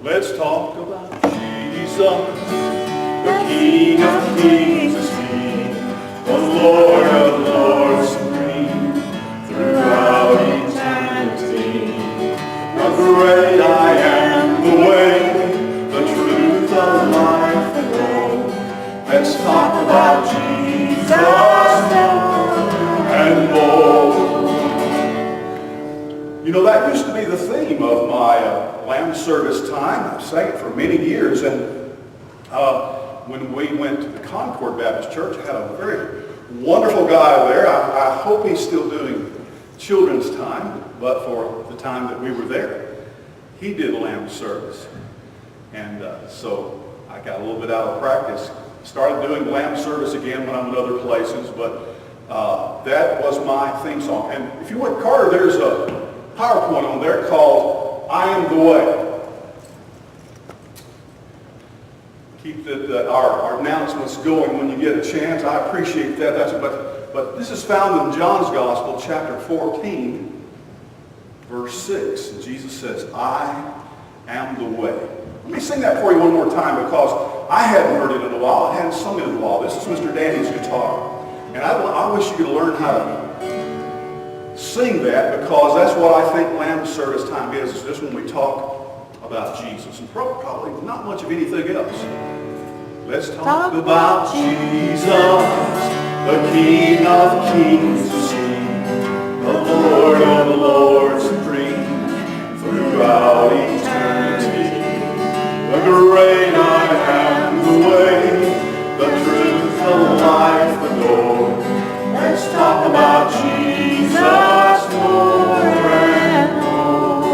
Let's talk about Jesus, the King of Kings is He, the Lord of Lords supreme, throughout eternity. The great I am, the way, the truth, the life, the goal. Let's talk about Jesus and more. You know, that used to be the theme of my lamb service time. I've sang it for many years, and when we went to the Concord Baptist Church, I had a very wonderful guy there. I hope he's still doing children's time, but for the time that we were there, he did lamb service. And so I got a little bit out of practice. Started doing lamb service again when I'm in other places, but that was my theme song. And if you went, Carter, there's a PowerPoint on there called I Am the Way. Keep our announcements going when you get a chance. I appreciate that. But this is found in John's Gospel, chapter 14, verse 6. And Jesus says, I am the way. Let me sing that for you one more time because I hadn't heard it in a while. I hadn't sung it in a while. This is Mr. Danny's guitar. And I wish you could learn how to sing that, because that's what I think lamb service time is just when we talk about Jesus, and probably not much of anything else. Let's talk about Jesus, the King of Kings is He, the Lord of the Lords supreme, throughout eternity. The great I am, the way, the truth, the life, the goal. Let's talk about Jesus more and more.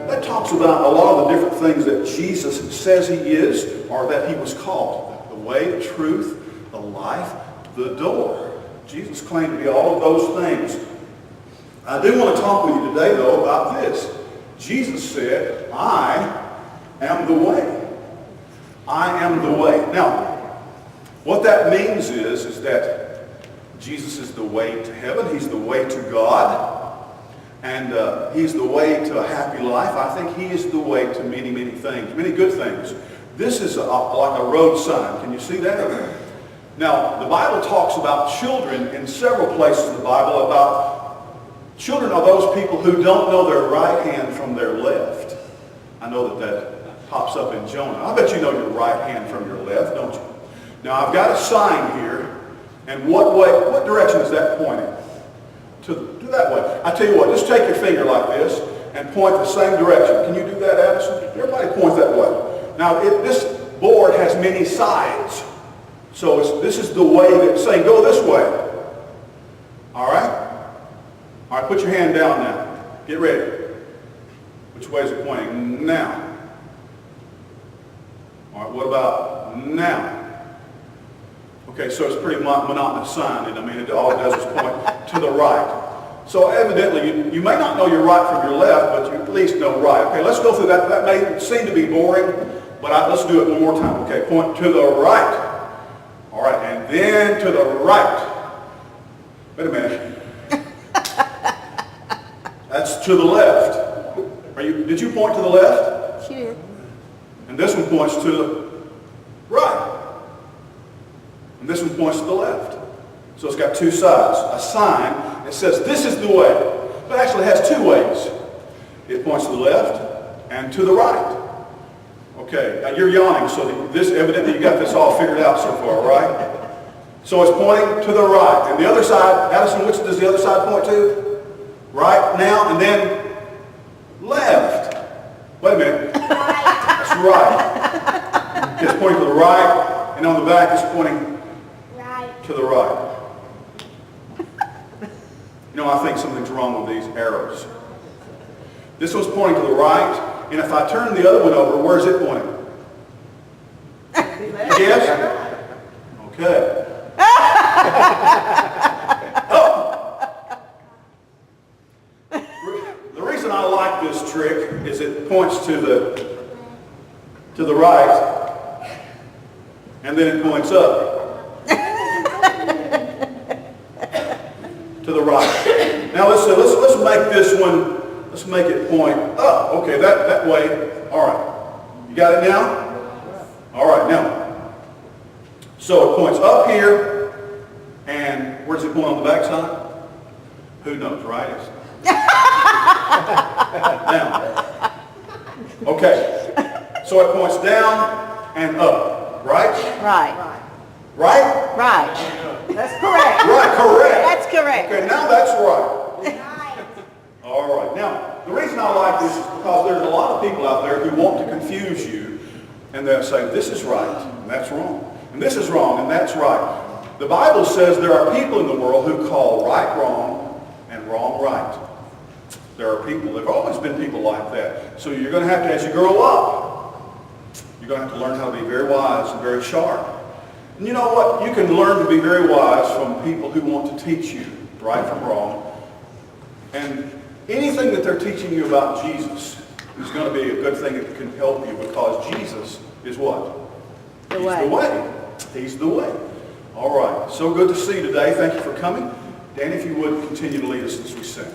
That talks about a lot of the different things that Jesus says He is, or that He was called. The way, the truth, the life, the door. Jesus claimed to be all of those things. I do want to talk with you today, though, about this. Jesus said, I am the way. I am the way. Now, what that means is that Jesus is the way to heaven. He's the way to God. And He's the way to a happy life. I think He is the way to many, many things, many good things. This is like a road sign. Can you see that? Now, the Bible talks about children in several places in the Bible about children are those people who don't know their right hand from their left. I know that pops up in Jonah. I bet you know your right hand from your left, don't you? Now, I've got a sign here. And what direction is that pointing? To that way. I tell you what, just take your finger like this and point the same direction. Can you do that, Addison? Everybody point that way. Now, this board has many sides. So this is the way that's saying, go this way. All right? All right, put your hand down now. Get ready. Which way is it pointing? Now. All right, what about now? Okay, so it's a pretty monotonous sign, and I mean, all it does is point to the right. So evidently, you may not know your right from your left, but you at least know right. Okay, let's go through that. That may seem to be boring, but let's do it one more time. Okay, point to the right. All right, and then to the right. Wait a minute. That's to the left. Did you point to the left? She did. And this one points to the right. And this one points to the left. So it's got two sides. A sign that says this is the way. But actually it has two ways. It points to the left and to the right. Okay, now you're yawning, so this evidently you got this all figured out so far, right? So it's pointing to the right. And the other side, Addison, which does the other side point to? Right now, and then left. Wait a minute. That's right. It's pointing to the right, and on the back it's pointing to the right. You know, I think something's wrong with these arrows. This one's pointing to the right, and if I turn the other one over, where's it pointing? Yes? Okay. Oh. The reason I like this trick is it points to the right, and then it points up. To the right. Now let's make this one Let's make it point up. Okay, that way. All right. You got it now? All right, now. So it points up here, and where does it point on the back side? Who knows, right? Now. Okay. So it points down and up, right? Right. Right? Right. That's correct. Right, correct. That's correct. Okay, now that's right. All right. Now, the reason I like this is because there's a lot of people out there who want to confuse you, and they'll say, this is right, and that's wrong. And this is wrong, and that's right. The Bible says there are people in the world who call right wrong and wrong right. There are people, there have always been people like that. So you're going to have to, as you grow up, you're going to have to learn how to be very wise and very sharp. And you know what? You can learn to be very wise from people who want to teach you right from wrong. And anything that they're teaching you about Jesus is going to be a good thing that can help you, because Jesus is what? The He's way. the way. He's the way. All right. So good to see you today. Thank you for coming. Dan, if you would continue to lead us as we sing.